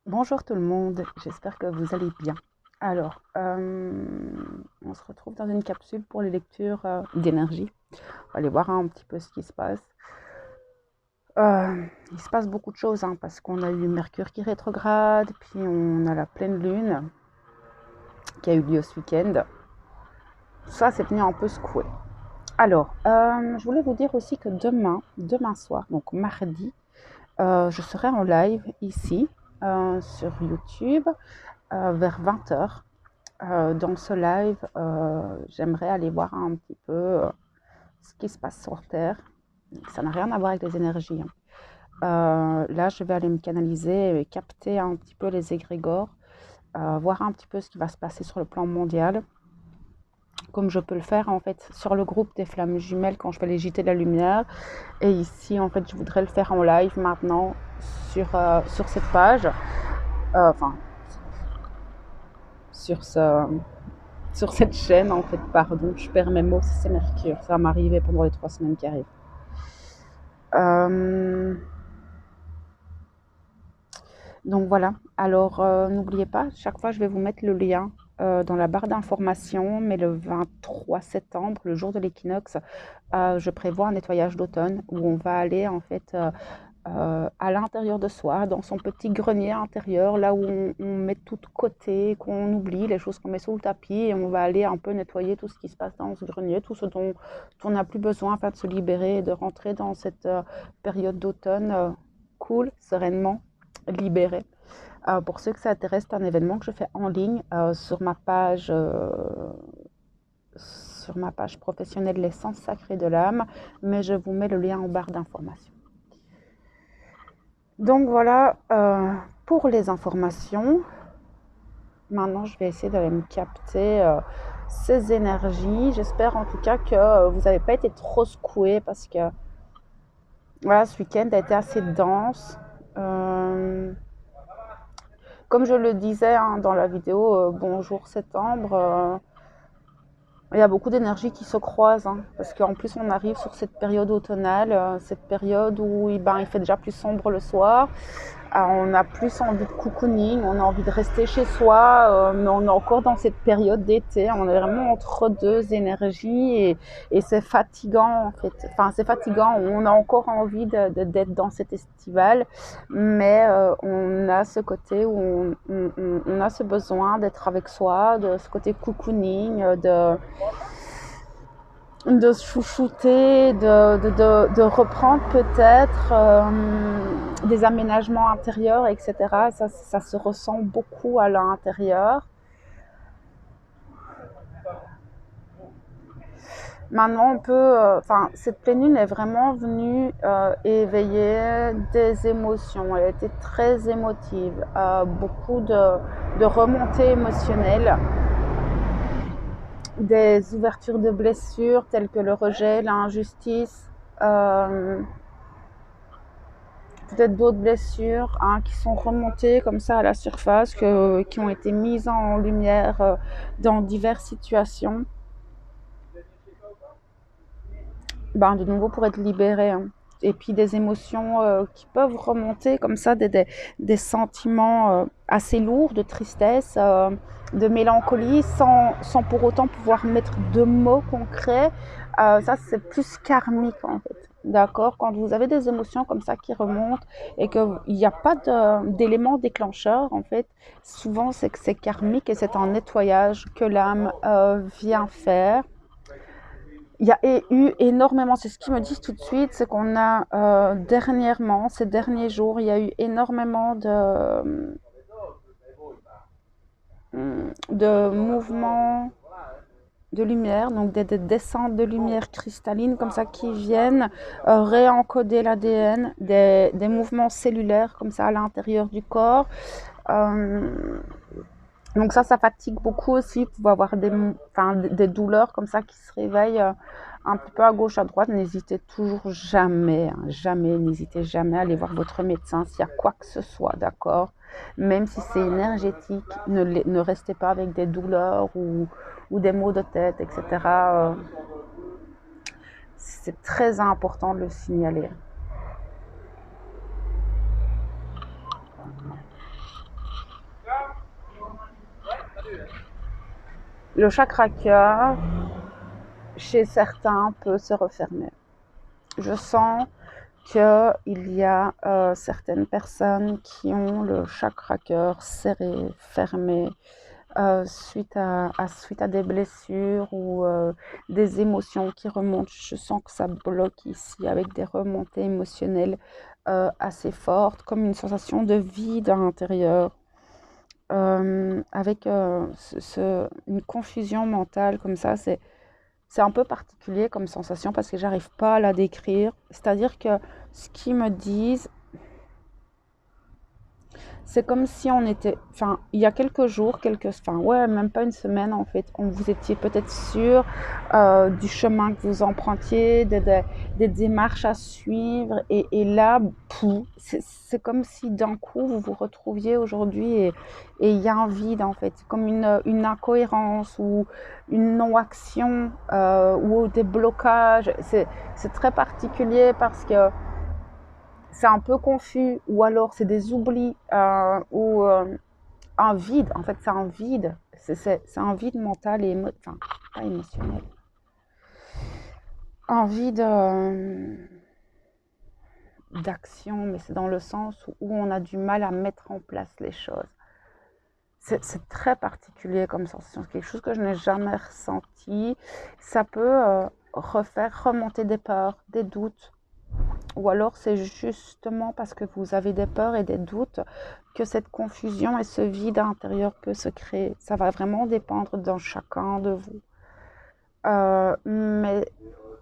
Bonjour tout le monde, j'espère que vous allez bien. Alors, on se retrouve dans une capsule pour les lectures d'énergie. On va aller voir un petit peu ce qui se passe. Il se passe beaucoup de choses parce qu'on a eu Mercure qui rétrograde, puis on a la pleine lune qui a eu lieu ce week-end. Ça, c'est venu un peu secouer. Alors, je voulais vous dire aussi que demain soir, donc mardi, je serai en live ici sur YouTube vers 20h. Dans ce live, j'aimerais aller voir un petit peu ce qui se passe sur Terre. Ça n'a rien à voir avec les énergies. Là, je vais aller me canaliser et capter un petit peu les égrégores, voir un petit peu ce qui va se passer sur le plan mondial, comme je peux le faire en fait sur le groupe des flammes jumelles quand je fais les JT de la lumière. Et ici, en fait, je voudrais le faire en live maintenant sur cette page. Enfin, sur cette chaîne, en fait, pardon, je perds mes mots, c'est Mercure. Ça va m'arriver pendant les 3 semaines qui arrivent. Donc voilà, alors n'oubliez pas, chaque fois je vais vous mettre le lien dans la barre d'information, mais le 23 septembre, le jour de l'équinoxe, je prévois un nettoyage d'automne où on va aller en fait à l'intérieur de soi, dans son petit grenier intérieur, là où on met tout de côté, qu'on oublie, les choses qu'on met sous le tapis, et on va aller un peu nettoyer tout ce qui se passe dans ce grenier, tout ce dont on n'a plus besoin afin de se libérer et de rentrer dans cette période d'automne cool, sereinement, libérée. Pour ceux que ça intéresse, c'est un événement que je fais en ligne sur ma page professionnelle L'essence sacrée de l'âme, mais je vous mets le lien en barre d'information. Donc voilà pour les informations. Maintenant, je vais essayer d'aller me capter ces énergies. J'espère en tout cas que vous n'avez pas été trop secoués parce que voilà, ce week-end a été assez dense. Comme je le disais dans la vidéo Bonjour septembre, il y a beaucoup d'énergies qui se croisent parce qu'en plus on arrive sur cette période automnale, cette période où il fait déjà plus sombre le soir. On a plus envie de cocooning, on a envie de rester chez soi, mais on est encore dans cette période d'été. On est vraiment entre deux énergies et c'est fatigant en fait. Enfin, c'est fatigant. On a encore envie d'être dans cet estival, mais on a ce côté où on a ce besoin d'être avec soi, de ce côté cocooning, de se chouchouter, de reprendre peut-être des aménagements intérieurs, etc. Ça se ressent beaucoup à l'intérieur. Maintenant, cette pleine lune est vraiment venue éveiller des émotions. Elle était très émotive, beaucoup de remontées émotionnelles, des ouvertures de blessures telles que le rejet, l'injustice, peut-être d'autres blessures qui sont remontées comme ça à la surface, qui ont été mises en lumière dans diverses situations. De nouveau pour être libérées. Et puis des émotions qui peuvent remonter comme ça, des sentiments assez lourds de tristesse, de mélancolie, sans pour autant pouvoir mettre de mots concrets. Ça, c'est plus karmique en fait. D'accord? Quand vous avez des émotions comme ça qui remontent et qu'il n'y a pas d'élément déclencheur, en fait, souvent c'est que c'est karmique et c'est un nettoyage que l'âme vient faire. Il y a eu énormément, c'est ce qu'ils me disent tout de suite, c'est qu'on a dernièrement, ces derniers jours, il y a eu énormément de mouvements de lumière, donc des descentes de lumière cristalline comme ça qui viennent réencoder l'ADN, des mouvements cellulaires comme ça à l'intérieur du corps. Donc ça fatigue beaucoup aussi. Vous pouvez avoir des douleurs comme ça qui se réveillent un petit peu à gauche, à droite. N'hésitez toujours jamais, n'hésitez jamais à aller voir votre médecin s'il y a quoi que ce soit, d'accord? Même si c'est énergétique, ne restez pas avec des douleurs ou des maux de tête, etc. C'est très important de le signaler. le chakra cœur, chez certains, peut se refermer. Je sens qu'il y a certaines personnes qui ont le chakra cœur serré, fermé, suite à des blessures ou des émotions qui remontent. Je sens que ça bloque ici avec des remontées émotionnelles assez fortes, comme une sensation de vide à l'intérieur, avec une confusion mentale comme ça. C'est un peu particulier comme sensation parce que j'arrive pas à la décrire. C'est-à-dire que ce qu'ils me disent, c'est comme si on était, enfin, il y a quelques jours, ouais, même pas une semaine en fait, vous étiez peut-être sûr du chemin que vous empruntiez, des démarches à suivre, et là, c'est comme si d'un coup vous vous retrouviez aujourd'hui et il y a un vide en fait, comme une incohérence ou une non-action ou des blocages. C'est très particulier parce que c'est un peu confus, ou alors c'est des oublis, ou un vide. En fait, c'est un vide. C'est un vide mental et enfin, pas émotionnel. Un vide d'action, mais c'est dans le sens où on a du mal à mettre en place les choses. C'est très particulier comme sensation. C'est quelque chose que je n'ai jamais ressenti. Ça peut refaire remonter des peurs, des doutes. Ou alors c'est justement parce que vous avez des peurs et des doutes que cette confusion et ce vide intérieur peut se créer. Ça va vraiment dépendre d'un chacun de vous. Mais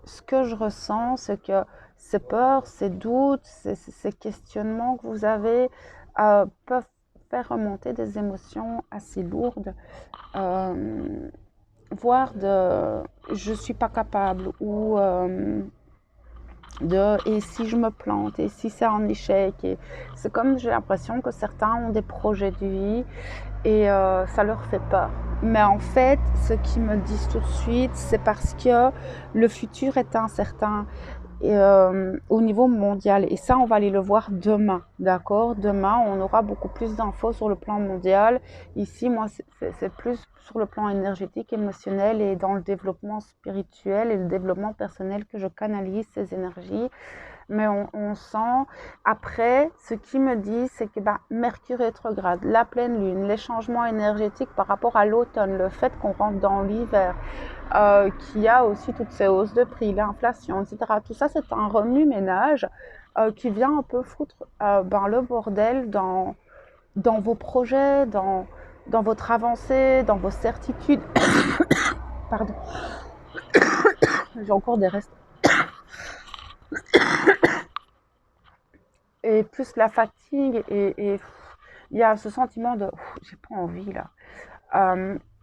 ce que je ressens, c'est que ces peurs, ces doutes, ces questionnements que vous avez peuvent faire remonter des émotions assez lourdes, voire de je suis pas capable, ou et si je me plante, et si c'est un échec. Et c'est comme, j'ai l'impression que certains ont des projets de vie et ça leur fait peur. Mais en fait, ce qu'ils me disent tout de suite, c'est parce que le futur est incertain au niveau mondial. Et ça, on va aller le voir demain, d'accord? Demain, on aura beaucoup plus d'infos sur le plan mondial. Ici, moi, c'est plus sur le plan énergétique, émotionnel et dans le développement spirituel et le développement personnel que je canalise ces énergies. Mais on sent, après, ce qui me dit, c'est que Mercure rétrograde, la pleine lune, les changements énergétiques par rapport à l'automne, le fait qu'on rentre dans l'hiver, qu'il y a aussi toutes ces hausses de prix, l'inflation, etc. Tout ça, c'est un remue-ménage qui vient un peu foutre le bordel dans vos projets, dans votre avancée, dans vos certitudes. Pardon, j'ai encore des restes. Et plus la fatigue, et il y a ce sentiment de j'ai pas envie là.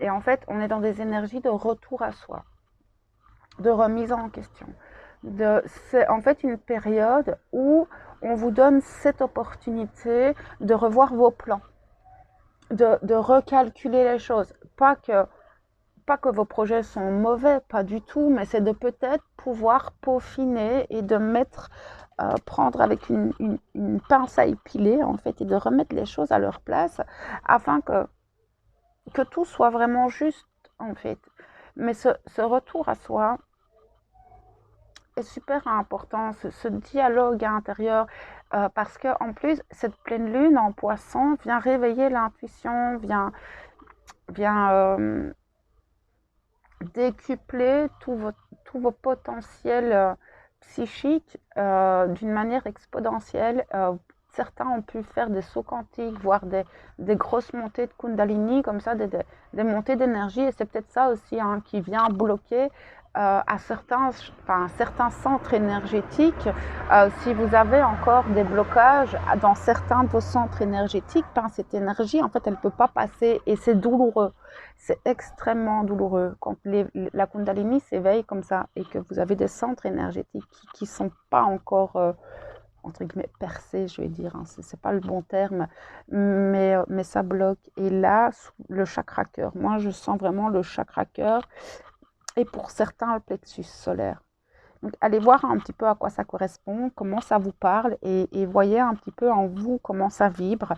Et en fait, on est dans des énergies de retour à soi, de remise en question. C'est en fait une période où on vous donne cette opportunité de revoir vos plans, de recalculer les choses. Pas que vos projets sont mauvais, pas du tout, mais c'est de peut-être pouvoir peaufiner et de prendre avec une pince à épiler en fait, et de remettre les choses à leur place afin que tout soit vraiment juste en fait. Mais ce retour à soi est super important, ce dialogue intérieur, parce que en plus cette pleine lune en poisson vient réveiller l'intuition, vient décupler tous vos potentiels psychiques d'une manière exponentielle. Certains ont pu faire des sauts quantiques, voire des grosses montées de Kundalini, comme ça, des montées d'énergie. Et c'est peut-être ça aussi qui vient bloquer à certains centres énergétiques. Si vous avez encore des blocages dans certains de vos centres énergétiques, cette énergie, en fait, elle ne peut pas passer et c'est douloureux. C'est extrêmement douloureux quand la Kundalini s'éveille comme ça et que vous avez des centres énergétiques qui ne sont pas encore, entre guillemets, percés, je vais dire. Ce n'est pas le bon terme, mais ça bloque. Et là, le chakra cœur, moi je sens vraiment le chakra cœur et pour certains le plexus solaire. Donc, allez voir un petit peu à quoi ça correspond, comment ça vous parle et voyez un petit peu en vous comment ça vibre.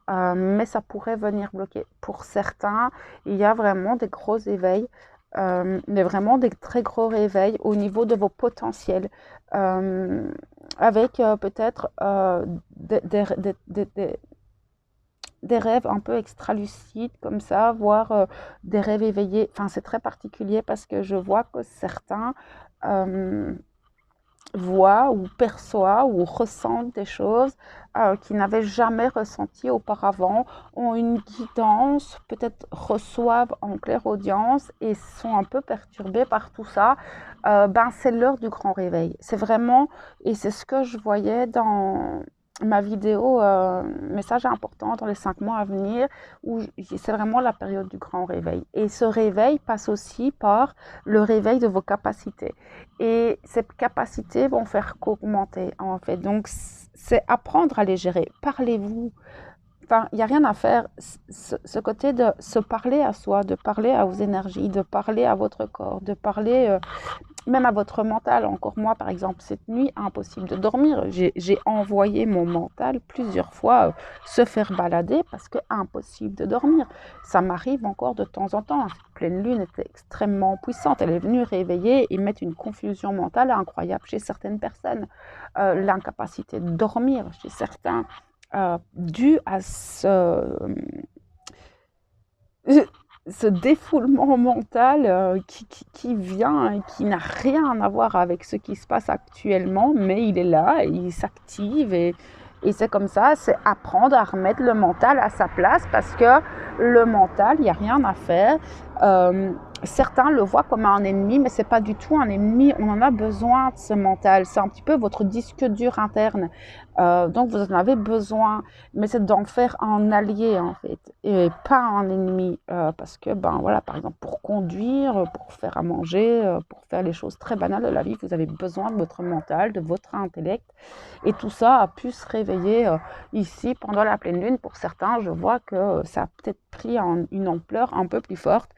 Mais ça pourrait venir bloquer. Pour certains, il y a vraiment des gros éveils, mais vraiment des très gros réveils au niveau de vos potentiels, avec peut-être des rêves un peu extra-lucides comme ça, voire des rêves éveillés. Enfin, c'est très particulier parce que je vois que certains voient ou perçoivent ou ressentent des choses qu'ils n'avaient jamais ressenties auparavant, ont une guidance, peut-être reçoivent en clairaudience et sont un peu perturbés par tout ça. C'est l'heure du grand réveil. C'est vraiment, et c'est ce que je voyais dans ma vidéo message important dans les 5 mois à venir, où c'est vraiment la période du grand réveil. Et ce réveil passe aussi par le réveil de vos capacités. Et ces capacités vont faire qu'augmenter, en fait. Donc, c'est apprendre à les gérer. Parlez-vous. Enfin, il n'y a rien à faire. Ce côté de se parler à soi, de parler à vos énergies, de parler à votre corps, de parler même à votre mental. Encore moi, par exemple, cette nuit, impossible de dormir. J'ai envoyé mon mental plusieurs fois se faire balader parce que impossible de dormir. Ça m'arrive encore de temps en temps. Cette pleine lune était extrêmement puissante. Elle est venue réveiller et mettre une confusion mentale incroyable chez certaines personnes. L'incapacité de dormir chez certains, dû à ce défoulement mental qui vient et qui n'a rien à voir avec ce qui se passe actuellement, mais il est là, et il s'active et c'est comme ça, c'est apprendre à remettre le mental à sa place parce que le mental, il n'y a rien à faire. Certains le voient comme un ennemi, mais ce n'est pas du tout un ennemi. On en a besoin de ce mental. C'est un petit peu votre disque dur interne. Donc, vous en avez besoin, mais c'est d'en faire un allié, en fait, et pas un ennemi. Parce que, voilà, par exemple, pour conduire, pour faire à manger, pour faire les choses très banales de la vie, vous avez besoin de votre mental, de votre intellect. Et tout ça a pu se réveiller ici pendant la pleine lune. Pour certains, je vois que ça a peut-être pris une ampleur un peu plus forte.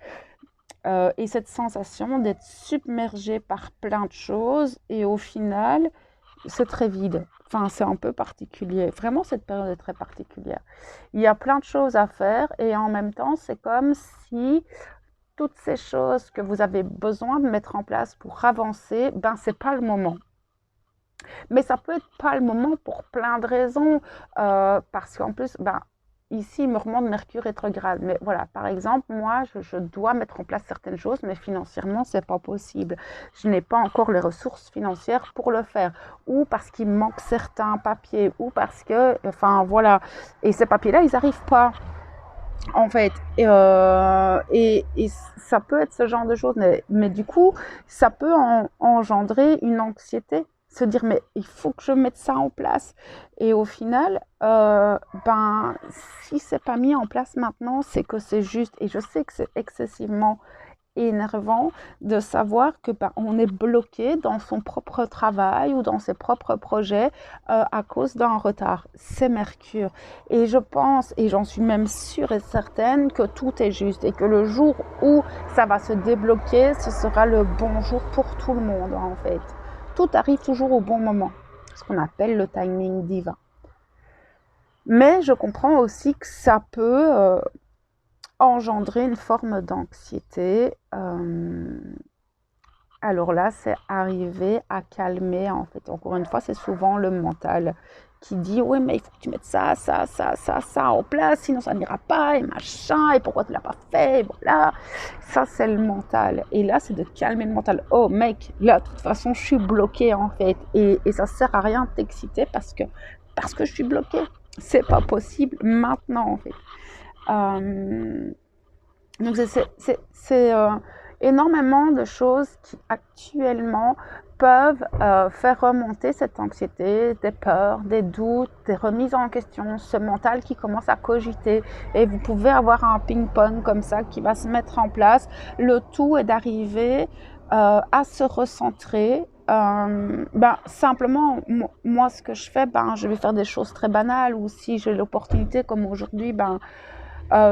Et cette sensation d'être submergé par plein de choses et au final, c'est très vide. Enfin, c'est un peu particulier. Vraiment, cette période est très particulière. Il y a plein de choses à faire et en même temps, c'est comme si toutes ces choses que vous avez besoin de mettre en place pour avancer, c'est pas le moment. Mais ça peut être pas le moment pour plein de raisons, parce qu'en plus, ici, il me remonte Mercure rétrograde. Mais voilà, par exemple, moi, je dois mettre en place certaines choses, mais financièrement, c'est pas possible. Je n'ai pas encore les ressources financières pour le faire. Ou parce qu'il me manque certains papiers, ou parce que, enfin, voilà. Et ces papiers-là, ils n'arrivent pas, en fait. Et ça peut être ce genre de choses. Mais du coup, ça peut engendrer une anxiété. Se dire, mais il faut que je mette ça en place. Et au final, si c'est pas mis en place maintenant, c'est que c'est juste. Et je sais que c'est excessivement énervant de savoir que on est bloqué dans son propre travail ou dans ses propres projets à cause d'un retard. C'est Mercure. Et je pense, et j'en suis même sûre et certaine, que tout est juste et que le jour où ça va se débloquer, ce sera le bon jour pour tout le monde, en fait. Tout arrive toujours au bon moment, ce qu'on appelle le timing divin. Mais je comprends aussi que ça peut engendrer une forme d'anxiété. Alors là, c'est arriver à calmer, en fait. Encore une fois, c'est souvent le mental qui dit « Oui, mais il faut que tu mettes ça en place, sinon ça n'ira pas, et machin, et pourquoi tu ne l'as pas fait, et voilà. » Ça, c'est le mental. Et là, c'est de calmer le mental. « Oh, mec, là, de toute façon, je suis bloquée, en fait. » Et ça ne sert à rien de t'exciter parce que je suis bloquée. C'est pas possible maintenant, en fait. Donc, c'est énormément de choses qui actuellement peuvent faire remonter cette anxiété, des peurs, des doutes, des remises en question, ce mental qui commence à cogiter. Et vous pouvez avoir un ping-pong comme ça qui va se mettre en place. Le tout est d'arriver à se recentrer. Simplement, moi, ce que je fais, je vais faire des choses très banales, ou si j'ai l'opportunité, comme aujourd'hui,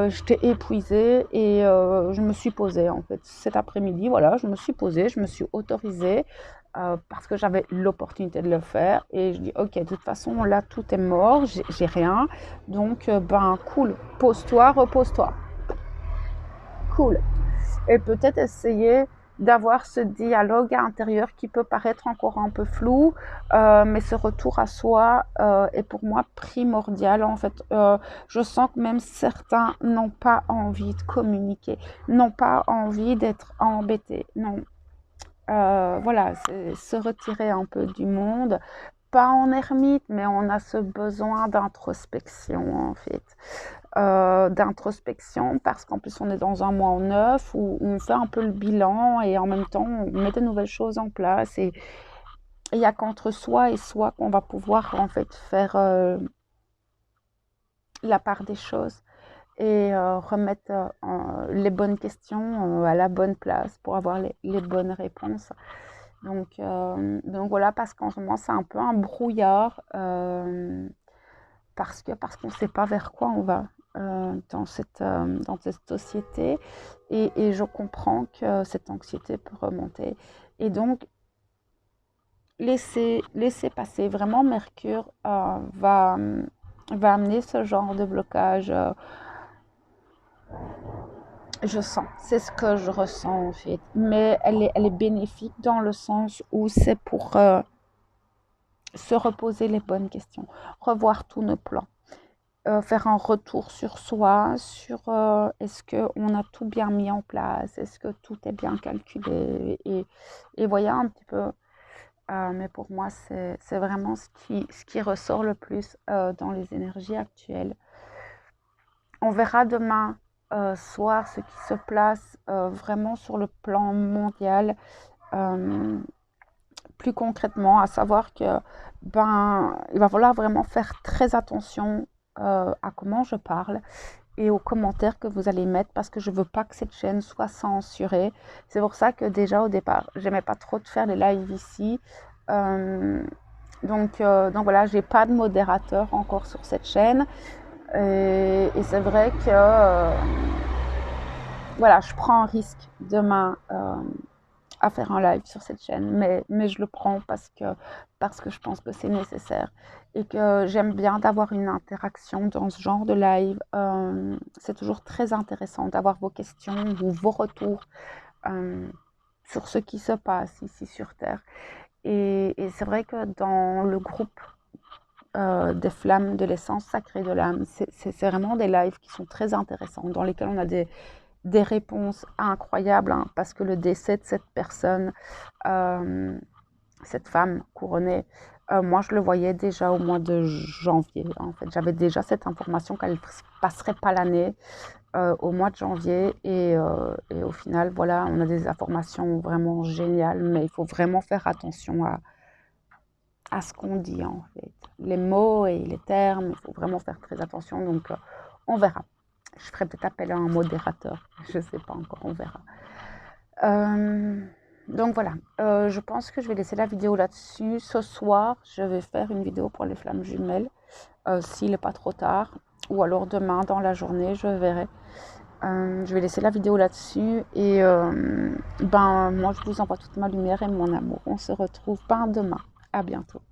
j'étais épuisée et je me suis posée, en fait. Cet après-midi, voilà, je me suis posée, je me suis autorisée parce que j'avais l'opportunité de le faire. Et je dis, ok, de toute façon, là, tout est mort, j'ai rien. Donc, ben, cool, pose-toi, repose-toi. Cool. Et peut-être essayer d'avoir ce dialogue intérieur qui peut paraître encore un peu flou, mais ce retour à soi est pour moi primordial. En fait, je sens que même certains n'ont pas envie de communiquer, n'ont pas envie d'être embêtés. Non, voilà, c'est se retirer un peu du monde, pas en ermite, mais on a ce besoin d'introspection en fait. D'introspection parce qu'en plus on est dans un mois neuf où on fait un peu le bilan et en même temps on met de nouvelles choses en place et il n'y a qu'entre soi et soi qu'on va pouvoir en fait faire la part des choses et remettre les bonnes questions à la bonne place pour avoir les bonnes réponses. Donc voilà, parce qu'en ce moment c'est un peu un brouillard parce qu'on ne sait pas vers quoi on va dans cette société et je comprends que cette anxiété peut remonter et donc laisser passer. Vraiment Mercure va amener ce genre de blocage. Je sens, c'est ce que je ressens en fait, mais elle est bénéfique dans le sens où c'est pour se reposer les bonnes questions, revoir tous nos plans, faire un retour sur soi, sur est-ce qu'on a tout bien mis en place, est-ce que tout est bien calculé et voyez un petit peu. Mais pour moi, c'est vraiment ce qui ressort le plus dans les énergies actuelles. On verra demain soir ce qui se place vraiment sur le plan mondial. Plus concrètement, à savoir que il va falloir vraiment faire très attention à comment je parle et aux commentaires que vous allez mettre parce que je veux pas que cette chaîne soit censurée. C'est pour ça que déjà au départ, j'aimais pas trop de faire les lives ici. Donc voilà, j'ai pas de modérateur encore sur cette chaîne et c'est vrai que voilà, je prends un risque demain à faire un live sur cette chaîne, mais je le prends parce que je pense que c'est nécessaire et que j'aime bien d'avoir une interaction dans ce genre de live. C'est toujours très intéressant d'avoir vos questions ou vos retours sur ce qui se passe ici sur Terre. Et c'est vrai que dans le groupe des flammes de l'essence sacrée de l'âme, c'est vraiment des lives qui sont très intéressants, dans lesquels on a des réponses incroyables, hein, parce que le décès de cette personne, cette femme couronnée, moi je le voyais déjà au mois de janvier. En fait, j'avais déjà cette information qu'elle ne passerait pas l'année au mois de janvier et au final, voilà, on a des informations vraiment géniales, mais il faut vraiment faire attention à ce qu'on dit en fait. Les mots et les termes, il faut vraiment faire très attention, donc on verra. Je ferai peut-être appel à un modérateur, je ne sais pas encore, on verra. Donc voilà, je pense que je vais laisser la vidéo là-dessus. Ce soir, je vais faire une vidéo pour les flammes jumelles, s'il n'est pas trop tard, ou alors demain dans la journée, je verrai. Je vais laisser la vidéo là-dessus et moi je vous envoie toute ma lumière et mon amour. On se retrouve demain. À bientôt.